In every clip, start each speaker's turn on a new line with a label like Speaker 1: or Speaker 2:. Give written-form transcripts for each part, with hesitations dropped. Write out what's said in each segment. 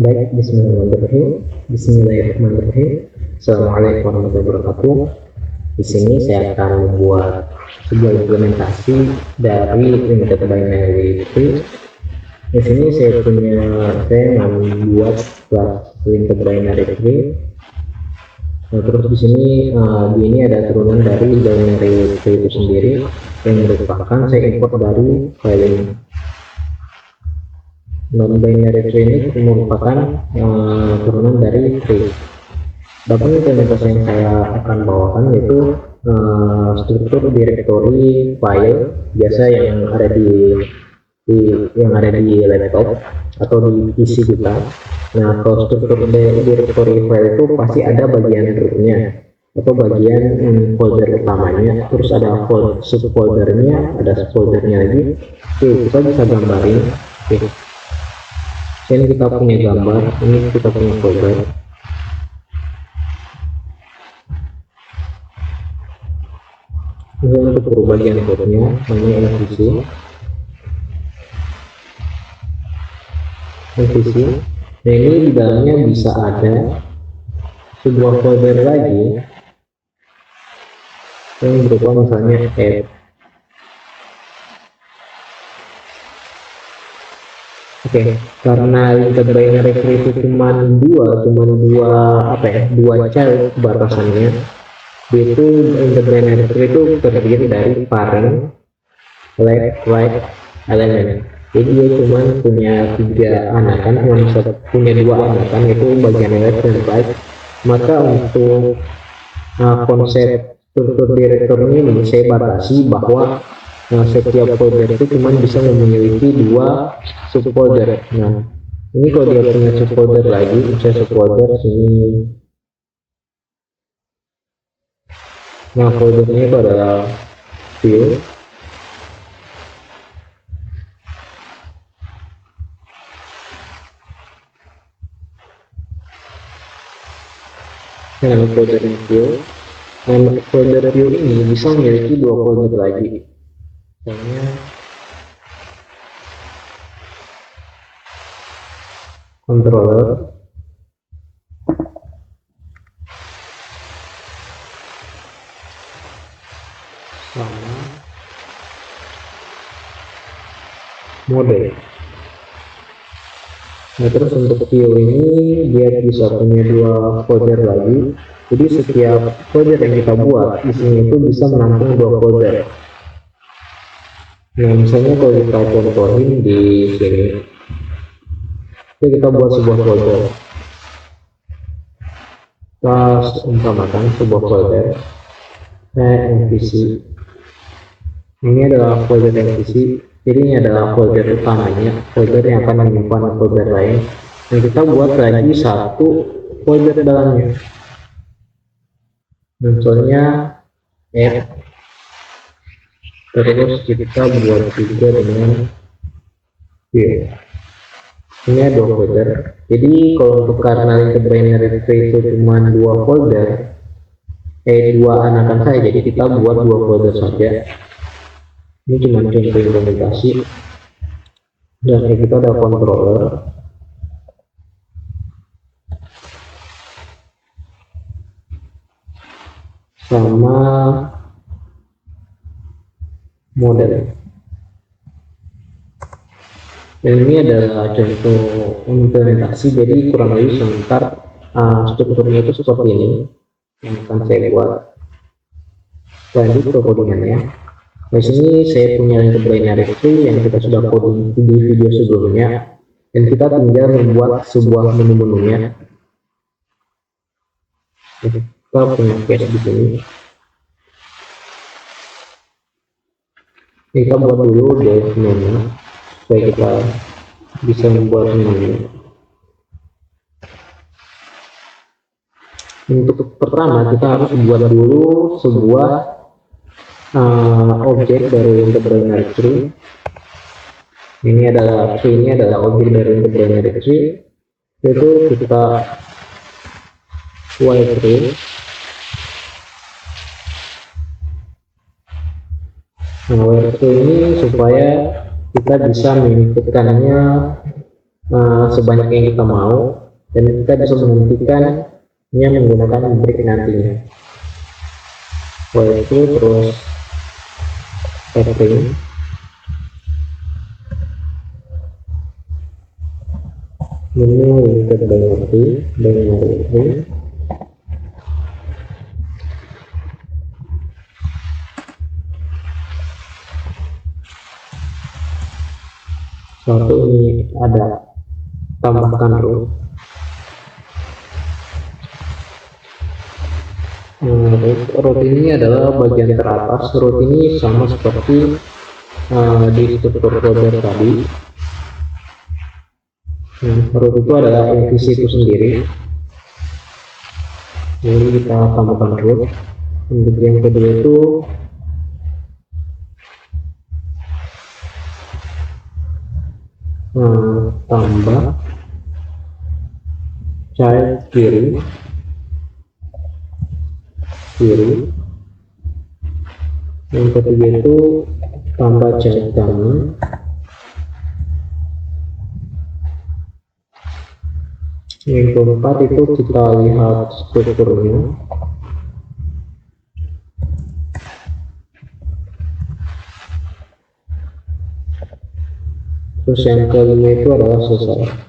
Speaker 1: Baik, bismillahirrahmanirrahim. Bismillahirrahmanirrahim. Assalamualaikum warahmatullahi wabarakatuh. Di sini saya akan membuat sebuah implementasi dari limited binary tree. Di sini saya membuat kelas limited binary tree. Nah, terus di sini ini ada turunan dari binary tree itu sendiri yang merupakan saya import dari file ini. Non-binary tree ini merupakan turunan dari tree. Dapat implementasi yang saya akan bawakan yaitu struktur directory file biasa yang ada di laptop atau di PC kita. Nah, kalau struktur directory file itu pasti ada bagian rootnya atau bagian folder utamanya, terus ada subfoldernya, ada subfoldernya lagi. Oke, kita bisa gambarin. Oke, ini kita punya gambar, ini kita punya folder. Ini untuk bagian kodenya, namanya MVC. Nah, ini di dalamnya bisa ada sebuah folder lagi yang berupa misalnya add. Oke, karena limited binary tree itu cuma dua child batasannya. Itu limited binary tree itu terdiri dari parent, left, right, element. Jadi dia cuma punya punya dua anakan, yaitu bagian left dan right. Maka untuk konsep struktur director ini saya batasi bahwa setiap folder itu cuma bisa memiliki dua subfolder. Nah, ini kalau dia punya subfolder lagi, saya subfolder sini. Nah, foldernya itu adalah view. Nah, folder view. Nah, folder view ini bisa memiliki dua folder lagi. Misalnya controller sama mode. Nah, terus untuk view ini dia bisa punya dua folder lagi. Jadi setiap folder yang kita buat isinya itu bisa menampung dua folder. Nah, misalnya kalau kita contohin di sini, kita buat sebuah folder. Kita umpamakan sebuah folder MVC. Ini adalah folder MVC. Jadi ini adalah folder utamanya, folder yang akan menyimpan folder lain. Dan kita buat lagi satu folder dalamnya. Contohnya add. Terus kita buat juga dengan view. Ini ada dua folder. Jadi kalau untuk karena limited binary tree itu cuma dua folder, dua anakan saja, jadi kita buat dua folder saja. Ini cuma contoh implementasi. Dan kita ada controller sama model. Dan ini adalah contoh implementasi, jadi kurang lebih sebentar strukturnya itu seperti ini yang akan saya buat. Lanjut ke codingannya. Di sini saya punya limited binary tree yang kita sudah coding di video sebelumnya, dan kita tinggal membuat sebuah menu-menunya. Kita punya cache di sini. Kita buat dulu dev menu supaya kita bisa membuat menu. Untuk pertama kita harus buat dulu sebuah objek dari limited binary tree. Ini adalah objek dari limited binary tree, yaitu kita y3. Nah, y3 ini supaya kita bisa menginputkannya sebanyak yang kita mau, dan kita bisa menghentikannya menggunakan break nantinya. Itu terus setting menu limited binary satu ini ada tambahkan root. Root ini adalah bagian teratas. Root ini sama seperti di struktur folder tadi. Root itu adalah MVC itu sendiri. Jadi kita tambahkan root. Untuk yang kedua itu tambah child kiri. Yang ketiga itu tambah child kanan. Yang keempat itu kita lihat strukturnya. Terus yang kelima itu adalah selesai.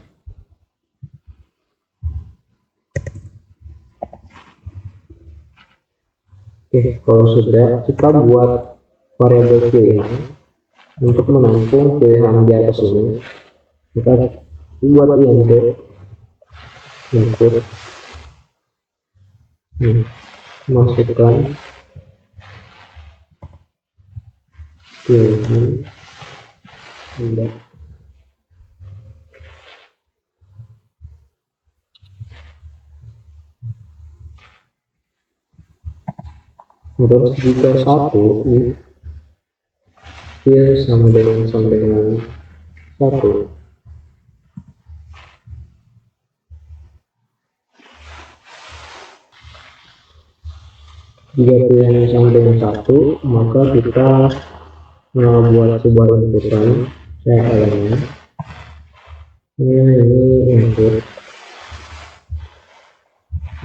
Speaker 1: Oke, kalau sudah, kita buat variabel pilihan untuk menampung pilihan di atas ini. Kita buat input masukkan pilihan index. Terus jika satu sama dengan 1, jika pilihan sama dengan 1, maka kita membuat sebuah inputan. Saya elemen ini input,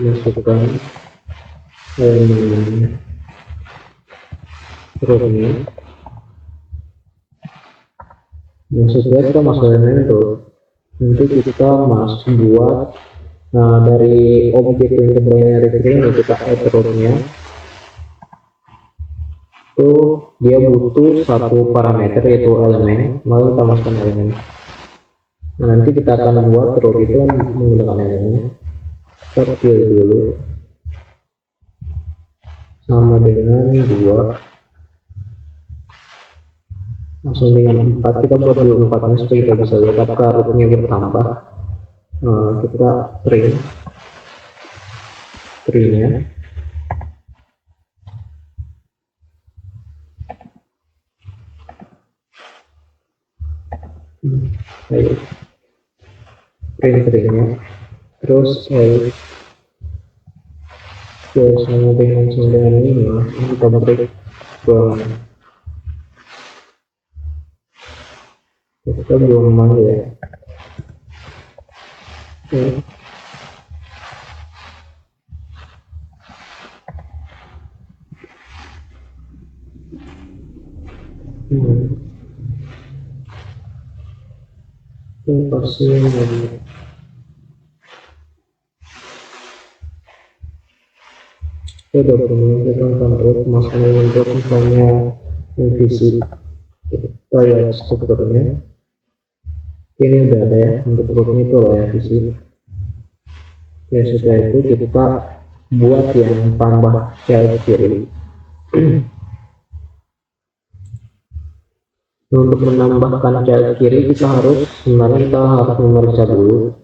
Speaker 1: masukkan elemen rootnya. Setelah kita masuk elemen root, nanti kita buat dari objek limited binary ini kita add rootnya. Dia butuh satu parameter yaitu elemen, lalu kita masukkan elemen. Nanti kita akan buat root itu menggunakan elemen. Kita pilih dulu sama dengan 2, langsung dengan 4. Kita buat dulu 4 supaya kita bisa lihat apakah rootnya bertambah. Kita printnya printnya terus sama dengan 95. Ini kita break kita belum malu ya. Pasti lagi. Kita kontrol masalah untuk misalnya MVC. Kita lihat strukturnya. Ini udah ada ya, untuk rootnya itu loh ya di sini. Ya setelah itu kita buat yang tambah child kiri. Untuk menambahkan child kiri sebenarnya kita harus memeriksa dulu.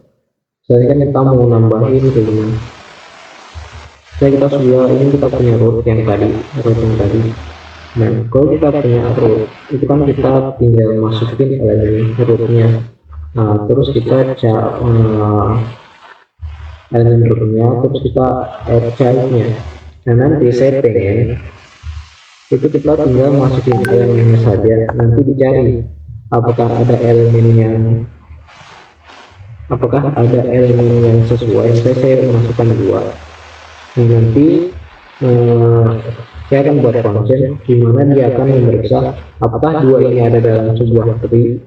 Speaker 1: Saya kan kita mau nambahin begini. Kita sudah kita punya root yang tadi. Nah, kalau kita punya root, itu kan kita tinggal masukin elemen rootnya. Nah, terus kita elemen rootnya, terus kita add childnya. Nah, nanti saya pengen itu kita tinggal masukin elemennya saja. Nanti dicari apakah ada elemen yang apakah ada elemen yang sesuai. Saya masukkan dua. Nah, nanti eh, saya akan buat function di mana dia akan memeriksa apakah dua ini ada dalam sebuah tree.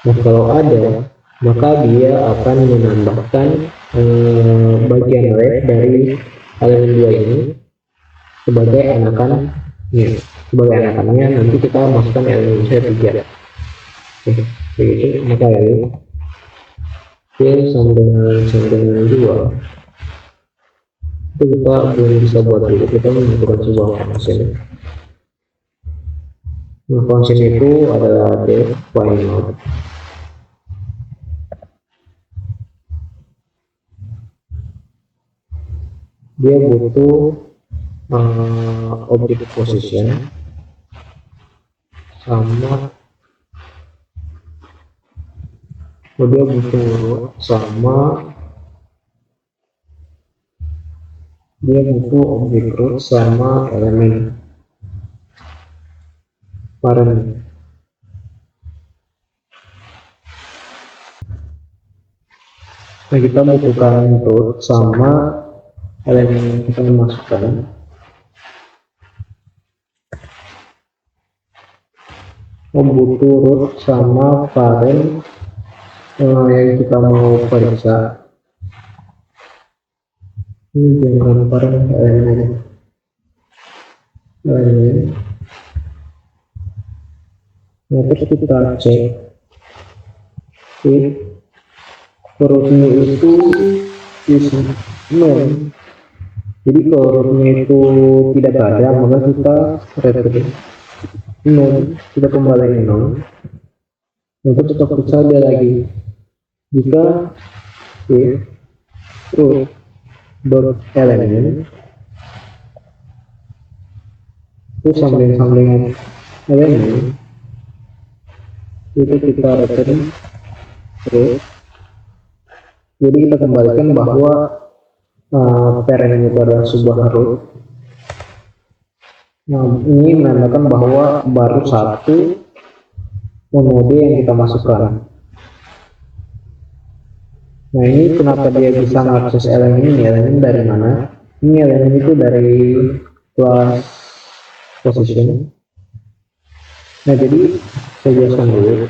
Speaker 1: Nah, kalau ada, maka dia akan menambahkan bagian red dari elemen dua ini sebagai anakannya. Sebagai anakannya nanti kita masukkan elemen C3. Oke, begitu. Maka ini sama dengan dua itu kita belum bisa buat dulu, kita membutuhkan sebuah function. Nah, function itu adalah def final. Dia butuh objek position sama dia butuh root sama dia butuh objek root sama elemen parent. Nah, kita butuhkan root sama elemen yang kita masukkan. Butuh root sama parent yang kita mau periksa. Ini jangan parent elemen. Nah, terus kita cek rootnya itu is none. Jadi kalau rootnya itu tidak ada, maka kita return none, kita kembali ke none. Untuk kita periksa dia lagi. Jika root dot element itu sambling-samblingan elemen itu kita return root. Jadi kita kembalikan bahwa parent itu adalah sebuah root. Nah, ini menandakan bahwa baru satu node yang kita masukkan. Nah, ini kenapa dia bisa mengakses elemen ini? Elemen dari mana? Ini elemen itu dari kelas position. Nah, jadi saya jelaskan dulu.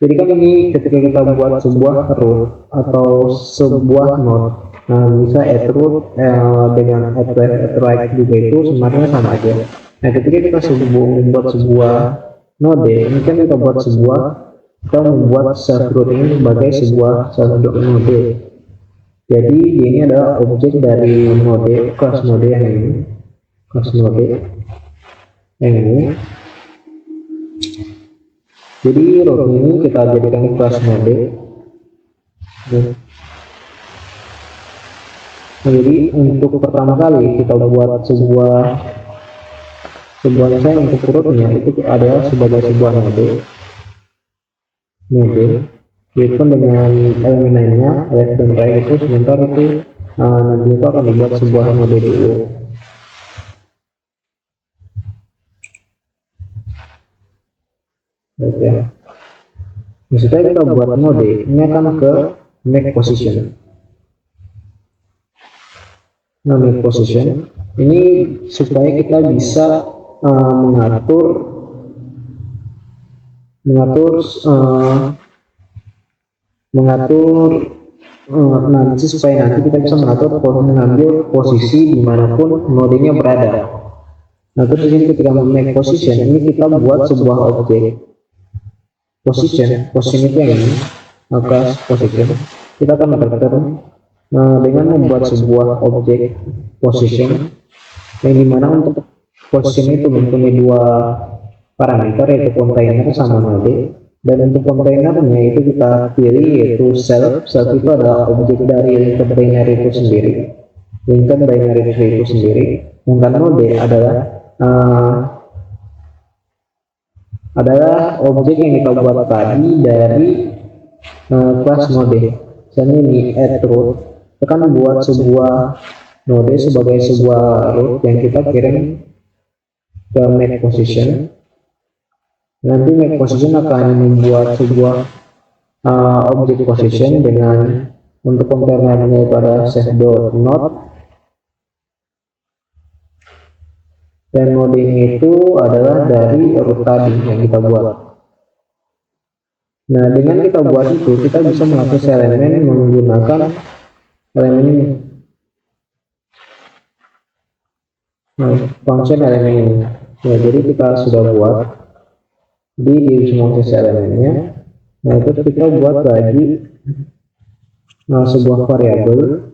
Speaker 1: Jadi kan ini ketika kita buat sebuah root atau sebuah node, nah bisa add root dengan add left, add right juga itu sebenarnya sama aja. Nah, ketika kita membuat sebuah node, ini kan kita membuat self root ini sebagai sebuah self node. Jadi ini adalah objek dari node, kelas node yang ini, kelas node yang ini. Jadi root ini kita jadikan kelas node. Nah, jadi untuk pertama kali kita buat sebuah desain untuk rootnya itu adalah sebagai sebuah node, yaitu dengan elemen lainnya left dan right itu sebentar itu nanti itu akan dibuat sebuah node dulu. Oke. Setelah kita buat node, ini akan ke make position. Nah, make position ini supaya kita bisa mengatur nanti supaya nanti kita bisa mengambil posisi dimanapun nodenya berada. Nah, terus ini ketika make position ini kita buat sebuah objek position itu yang ini, maka position kita akan return dengan membuat sebuah objek position yang dimana untuk position itu mempunyai dua parameter, yaitu container sama node. Dan untuk kontainernya itu kita pilih yaitu self itu adalah objek dari linked binary itu sendiri, sedangkan node adalah objek yang kita buat tadi dari kelas node. Misalnya ini add root, kita akan membuat sebuah node sebagai sebuah root yang kita kirim ke make position. Nanti make position akan membuat sebuah object position dengan untuk kontainernya pada set.node, dan noding itu adalah dari root tadi yang kita buat. Nah, dengan kita buat itu, kita bisa mengakses elemen menggunakan elemen ini. Nah, function elemen ini. Nah, jadi kita sudah buat di semua akses elemennya. Nah, terus kita buat lagi sebuah variabel.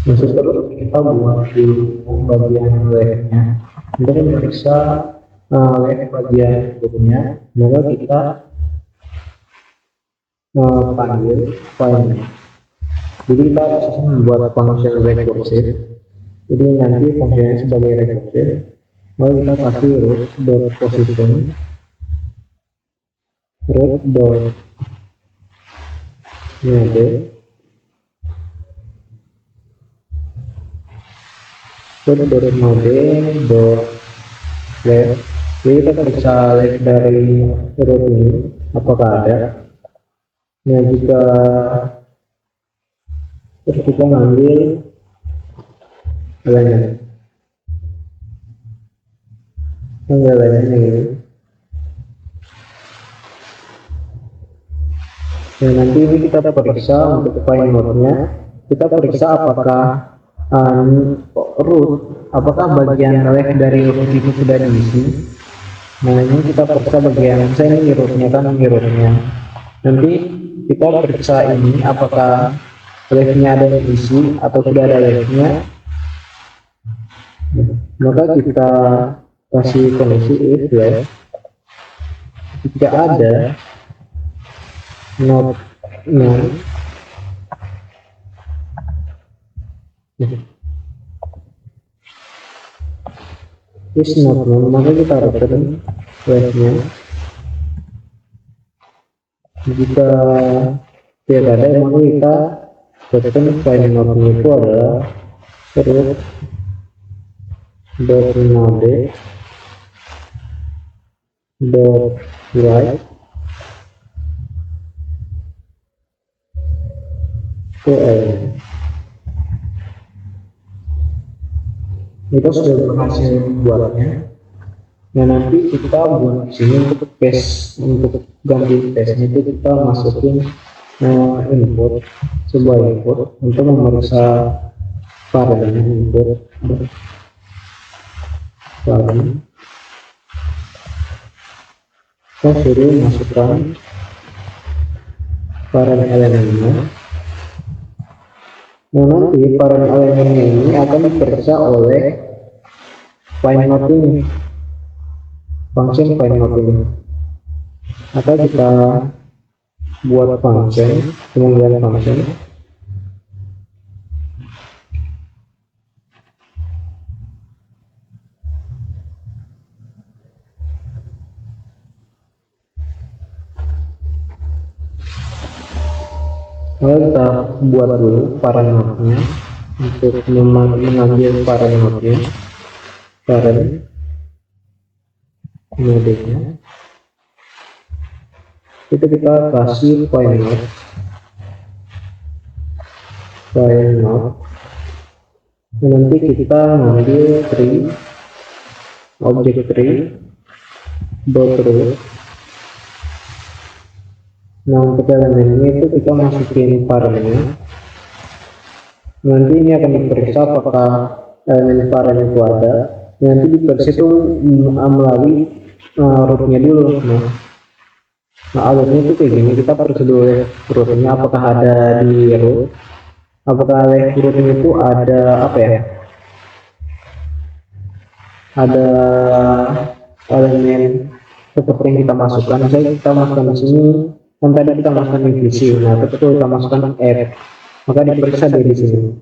Speaker 1: Terus kita buat di bagian left-nya untuk memeriksa left bagian berikutnya. Maka kita panggil file. Jadi kita bisa membuat function recursive. Jadi nanti fungsinya sebagai recursive. Lalu kita kasih root.position, root.node, root.node.left. Jadi kita periksa left dari root ini apakah ada. Nah, jika terus kita ngambil elemen ini. Nah, nanti ini kita periksa untuk find node-nya. Kita periksa apakah root, apakah bagian left dari root itu sudah diisi. Nah, ini kita periksa bagian saya ini rootnya kan, ini rootnya. Nanti kita periksa ini apakah left-nya ada yang diisi atau tidak ada left-nya. Maka kita kasih kondisi if left, jika ada node is not known, maka kita return left-nya. Jika tidak ada, maka kita return file node-nya itu adalah root.node.write to element. Kita sudah berhasil membuatnya. Nah, nanti kita buat sini untuk paste, untuk ganti paste itu kita masukin input, sebuah input untuk memeriksa variabel input. Kita suruh masukkan variabel elemennya. Nah, nanti variabel elemennya ini akan diperiksa oleh find node ini, function find node ini. Atau kita buat function, kemudian function kita buat dulu parent node-nya. Untuk mengambil parent node-nya, parent node-nya itu kita kasih find node. Nanti kita ngambil tree, object tree dot root. Nah, untuk elemennya itu kita masukin parentnya. Nanti ini akan diperiksa apakah elemen parent itu ada. Nanti diperiksa itu melalui rootnya dulu. Nah, alurnya itu kayak gini. Kita periksa dulu rootnya apakah ada di root. Apakah rootnya itu ada apa ya? Ada elemen seperti yang kita masukkan. Misalnya kita masukkan di sini. Kan tadi kita masukkan divisi, nah betul kita masukkan F, maka diperiksa di sini,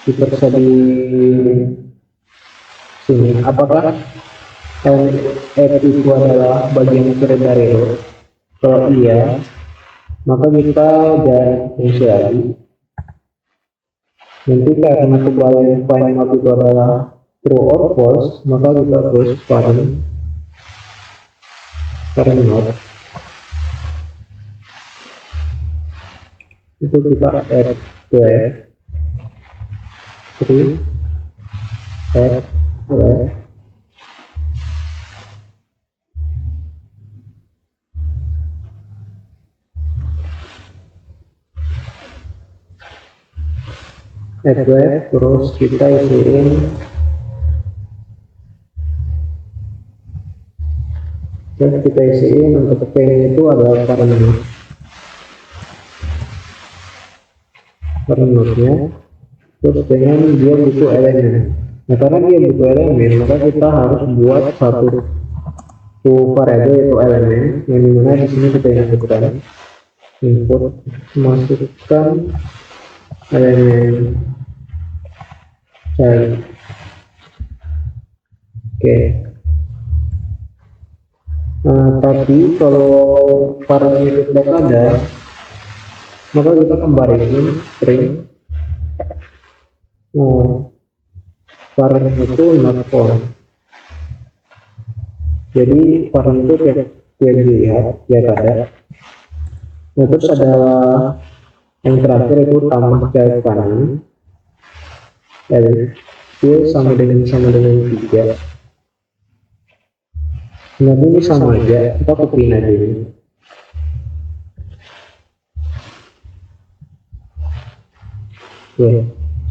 Speaker 1: diperiksa di sini apakah F itu adalah bagian kiri dari root. Kalau iya, maka kita jalan fungsi lagi. Nanti karena kembali find node itu adalah true or false, maka kita terus parent not itu kita add 3 add 12 terus kita isiin untuk P itu adalah parent-nya, terus dengan dia butuh elemen. Nah, karena dia butuh elemen, maka kita harus buat satu variabel yaitu elemen, yang dimana di sini kita inputkan masukkan elemen child. Oke. Tapi kalau parent itu tidak ada, maka kita kembaliin string parent itu not found. Jadi parent itu tidak dilihat, tidak ada. Nah, terus ada yang terakhir itu tambah child kanan, itu sama dengan 3. Nah, ini sama aja, kita copy aja ini.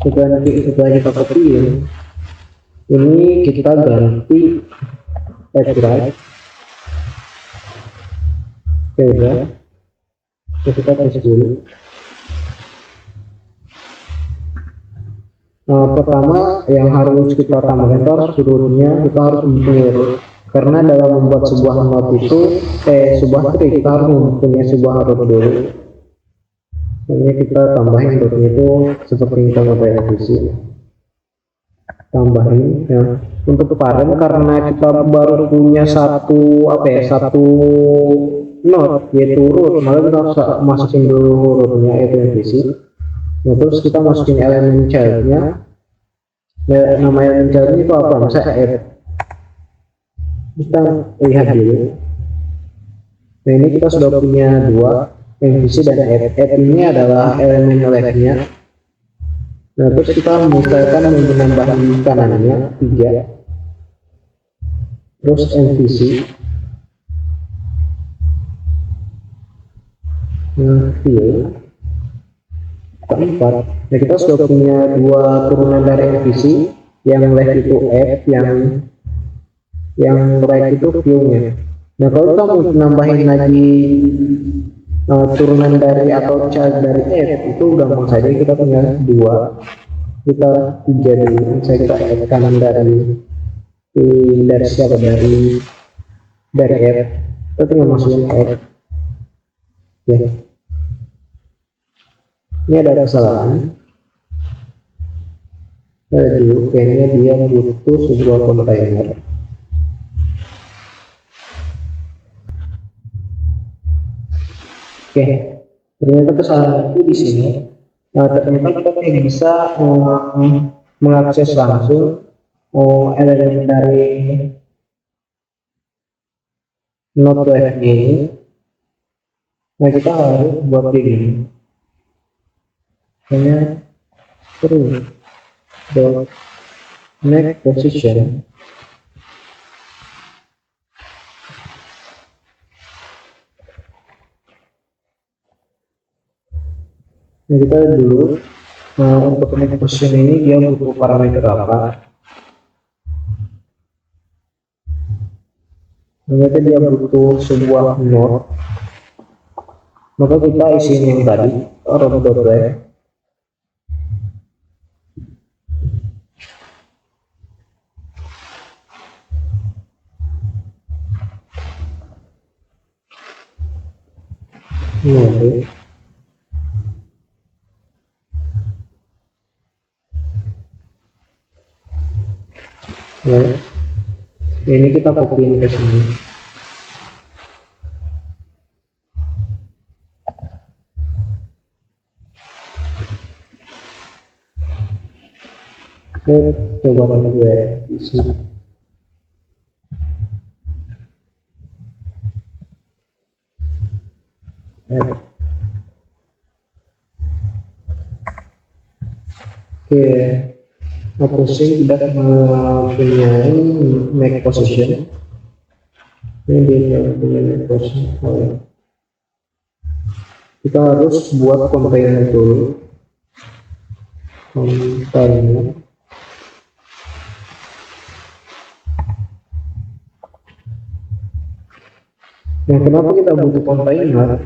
Speaker 1: Setelah kita copy ini kita ganti add right. Udah, kita tes dulu. Pertama yang harus kita tambahkan itu harus turunnya, kita harus mempunyai, karena dalam membuat sebuah not itu sebuah tree kita harus mempunyai sebuah root dulu. Ini kita tambahin rootnya itu seperti kita pakai di sini. Tambahin ya. Untuk parent karena kita baru punya satu not yaitu root, maka kita harus masukin dulu rootnya yaitu NPC. Nah, terus kita masukin elemen childnya. Ya, nama elemen childnya itu apa? Misalnya add. Kita lihat dulu. Nah, ini kita sudah punya 2, NPC dan add. Add ini adalah elemen elect-nya. Nah, terus kita misalkan menambahkan kanannya 3. Terus NPC. Field 4. Nah, kita sudah punya 2 turunan dari NPC, yang left itu add, yang right itu view-nya. Nah, kalau kita mau nambahin lagi turunan dari atau child dari add, itu gampang saja, kita punya 2, kita 3 dulu. Saya kita add kanan dari siapa, dari add, kita tinggal masukin add ya. Ini ada kesalahan. Dulu kayaknya dia butuh sebuah kontainer. Oke, ternyata kesalahan itu di sini. Nah, ternyata kita bisa mengakses langsung elemen dari node left ini. Nah, kita harus buat ini. Hanya true dot next position nah, kita dulu untuk next position ini dia butuh parameter apa. Ternyata dia butuh sebuah node, maka kita isiin yang tadi root.left. Nah, ini kita copy ke sini. Coba lagi gue isi. Oke, opposing tidak mempunyai make position. Ini dia punya make position. Kita harus buat container dulu. Container. Nah, kenapa kita butuh container?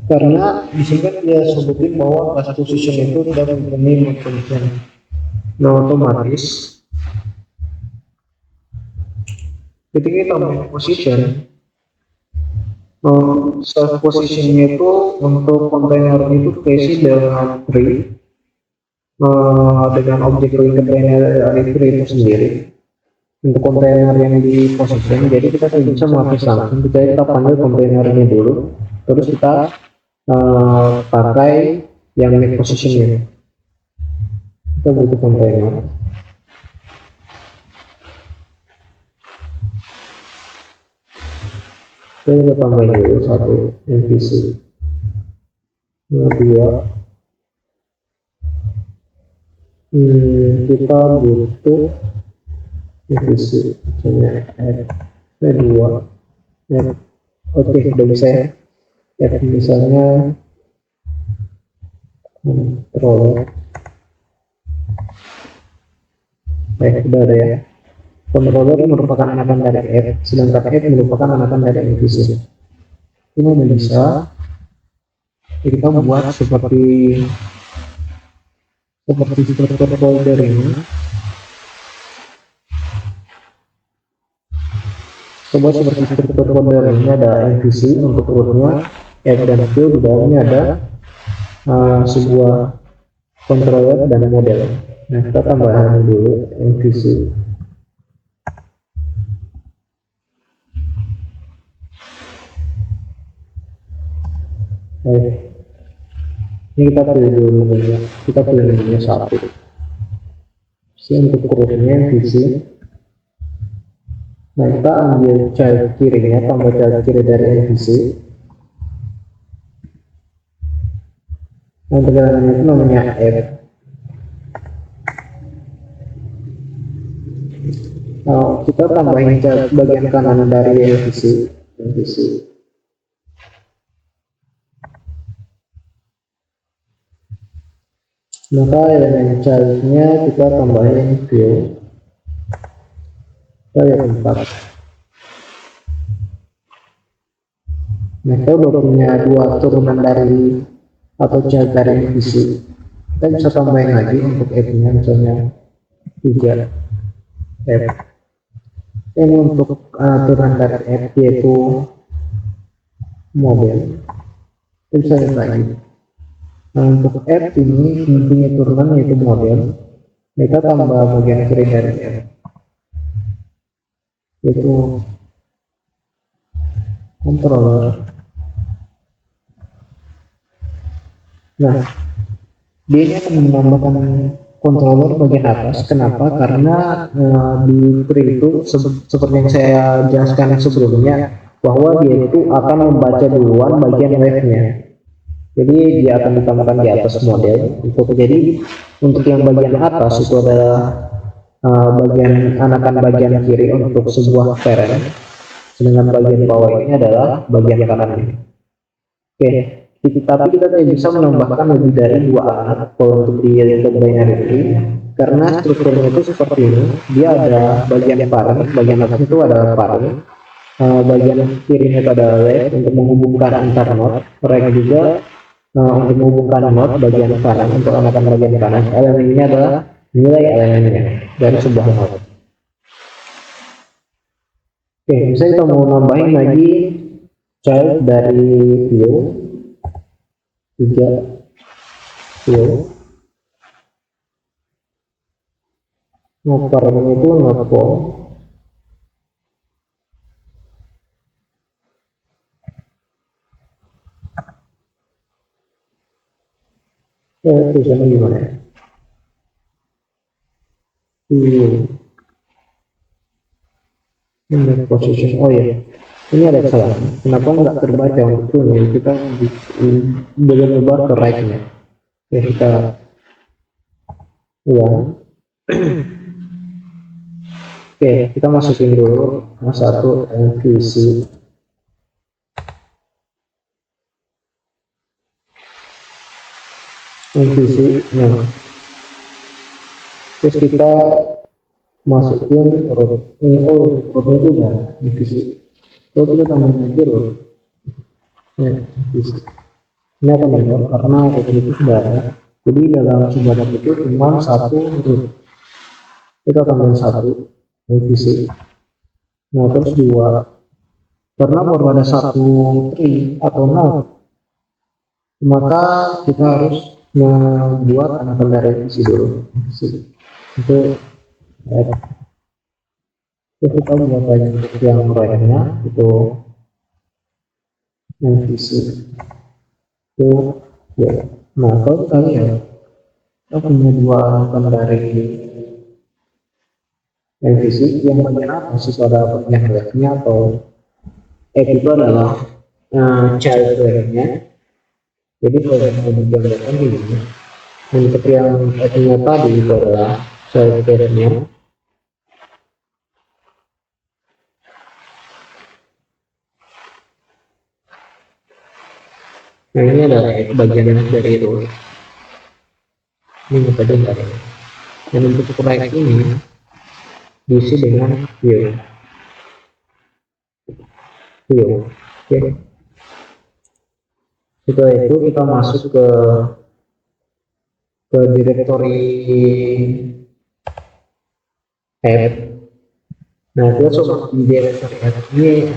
Speaker 1: Karena di sini kan dia sebutin bahwa class position itu tidak mempunyai make position. Nah, otomatis ketika kita make position, self positionnya itu untuk kontainer itu terisi dengan tree, dengan objek container dari tree itu sendiri untuk kontainer yang di position. Jadi kita bisa mengakses langsung, kita panggil kontainernya dulu, terus kita pakai yang make positionnya. Kita butuh kontainer. Kita tambahin dulu satu MVC, dua. Kita butuh MVC, misalnya F2. Oke, udah bisa ya. F misalnya controller. Udah ada ya. Controller merupakan anakan dari F, sedangkan F merupakan anakan dari MVC. Ini udah bisa. Kita buat seperti struktur folder ini. Coba seperti struktur folder ini ada MVC untuk rootnya, F dan Q, di dalamnya ada sebuah controller dan model. Nah, kita tambahkan dulu MVC. Ini kita pilih dulu menunya, kita pilih menunya satu. Untuk rootnya MVC. Nah, kita ambil child kirinya, tambah child kiri dari MVC. Nah, tegangannya itu namanya F. Nah, kita tambahin child bagian kanan dari MVC. Maka elemen childnya kita tambahin view. Kita lihat 4. Nah, kita udah punya dua turunan dari atau child dari MVC. Kita bisa tambahin lagi untuk F-nya, misalnya 3 F. Ini untuk turunan dari F, yaitu model. Kita bisa lihat lagi. Nah, untuk F ini mempunyai turunan yaitu model. Kita tambah bagian kiri dari F, yaitu controller. Nah, dia ini akan menambahkan controller bagian atas. Kenapa? Karena di tree itu seperti yang saya jelaskan sebelumnya, bahwa dia itu akan membaca duluan bagian wave-nya. Jadi dia akan ditambahkan di atas model. Jadi untuk yang bagian atas itu adalah bagian anakan bagian kiri untuk sebuah parent, sedangkan bagian bawah ini adalah bagian kanan. Oke, tapi kita tidak bisa menambahkan lebih dari 2 anak untuk di binary ini, karena strukturnya itu seperti ini. Dia ada bagian parent, bagian atas itu ada parent, bagian kirinya itu ada left untuk menghubungkan antar node, right juga untuk menghubungkan node bagian kanan untuk anakan bagian kanan. Elemen ini adalah nilai elemennya dari sebuah node. Oke, misalnya kita mau nambahin lagi child dari view 3 view. Noparnya itu notepom. Tulisannya gimana ya? view index position. Oh ya, ini ada kesalahan. Kenapa nggak terbaca untuk ini? Kita belum lebar ke right-nya. Ya, kita ulang. Oke, kita masukin dulu satu MVC. Nah, terus kita masukin root. Rootnya itu udah MVC. Root kita tambahin aja root. Ya, MVC. Ini akan benar karena root itu sudah ada. Jadi dalam sebuah data itu cuma satu root. Kita tambahin satu MVC. Nah, terus dua. Karena baru ada satu tree atau node, maka kita harus membuat anak dari isi dulu. Itu kita buat aja yang proyeknya itu MVC itu ya. Nah, kalau kita lihat kita punya dua anak dari MVC yang bagian apa sih pada bagian proyeknya atau itu adalah child proyeknya. Jadi kalau mau digambarkan ini untuk yang nya tadi itu adalah child proyeknya. Nah, ini adalah bagian dari itu. Ini metode dari. Dan untuk proyek ini diisi dengan view. Oke. Setelah itu kita masuk ke direktori app. Nah, kita coba di direktori app ini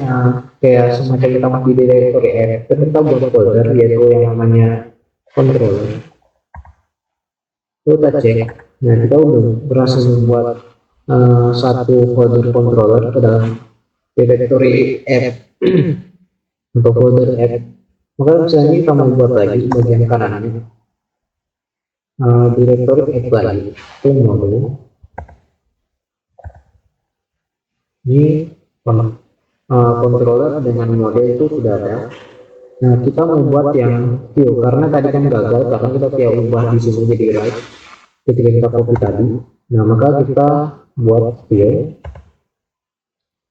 Speaker 1: kayak semacam kita masuk di direktori app. Kita buat folder yaitu yang namanya controller. Kita cek. Nah, kita udah berhasil membuat satu folder controller ke dalam direktori app. Untuk folder app, maka misalnya kita membuat lagi bagian kanannya direktori app lagi. Itu dulu. Ini controller dengan model itu sudah ada. Nah, kita membuat yang view karena tadi kan gagal karena kita kayak ubah di sini jadi right ketika kita copy tadi. Nah, maka kita buat view.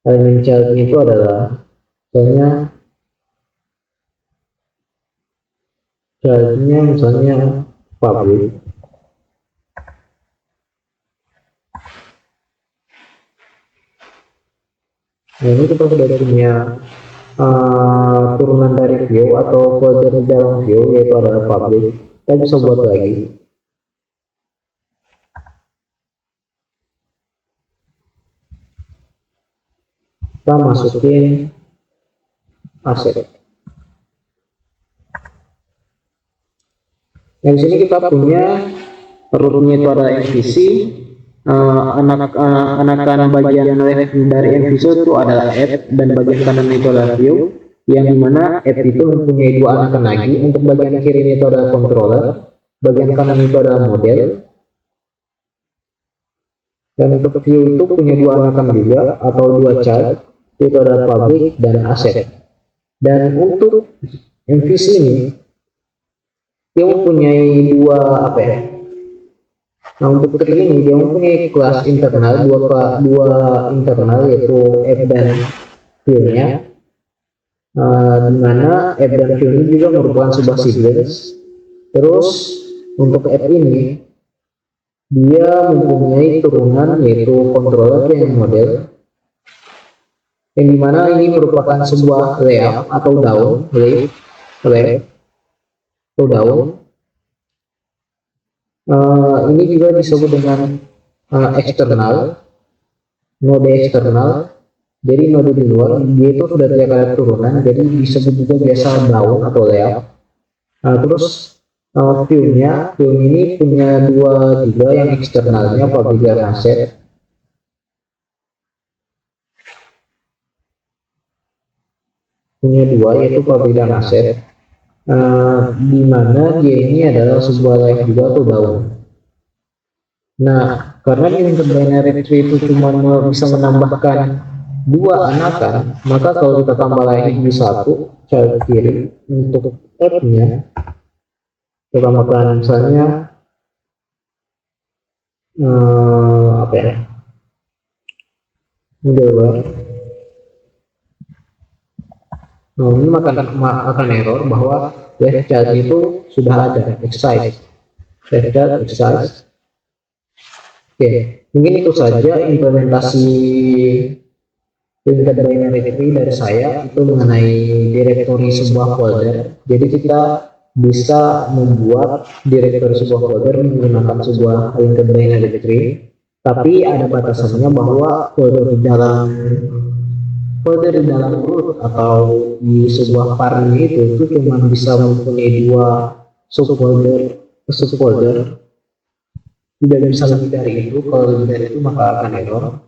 Speaker 1: Elemen childnya itu adalah misalnya childnya misalnya public. Nah, ini kita sudah punya turunan dari view atau folder dalam view yaitu adalah public. Kita bisa buat lagi. Kita masukin aset. Nah, di sini kita punya rootnya itu ada MVC. Anak-anak bagian left dari MVC itu adalah app dan bagian kanan itu adalah view, yang dimana app itu mempunyai dua anakan lagi. Untuk bagian kiri itu adalah controller, bagian kanan itu adalah model, dan untuk view itu punya dua anakan juga atau dua child, itu adalah public dan asset. Dan untuk MVC ini dia mempunyai dua apa ya? Nah, untuk tree ini dia mempunyai kelas internal dua internal yaitu app dan view-nya. Di mana app dan view ini juga merupakan sebuah sequence. Terus untuk app ini dia mempunyai turunan yaitu controller yang model, yang dimana ini merupakan sebuah layout atau daun atau daun. Ini juga disebut dengan eksternal, node eksternal. Jadi node di luar dia itu sudah tidak ada turunan, jadi disebut juga biasa daun atau layout. Terus view-nya ini punya dua juga, yang eksternalnya public dan asset. Punya dua yaitu public dan asset. Di mana dia ini adalah sebuah layout juga atau daun. Nah, karena linked binary tree itu cuma bisa menambahkan dua anakan, maka kalau kita tambah lagi di satu child kiri untuk f-nya, kita tambahkan misalnya apa ya, middleware. Nah, ini akan error bahwa left child itu sudah ada exercise, left child exercise. Oke, mungkin itu saja implementasi linked binary tree dari saya itu mengenai directory sebuah folder. Jadi kita bisa membuat directory sebuah folder menggunakan sebuah linked binary tree, tapi ada batasannya bahwa folder di dalam root atau di sebuah parent itu cuma bisa mempunyai dua subfolder, tidak bisa lebih dari itu. Kalau lebih dari itu maka akan error.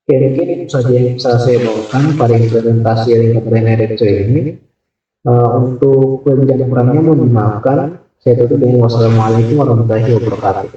Speaker 1: Oke, mungkin itu saja yang bisa saya bawakan pada implementasi linked binary tree ini. Untuk lebih kurangnya mohon dimaafkan. Saya tutup dengan wassalamualaikum warahmatullahi wabarakatuh.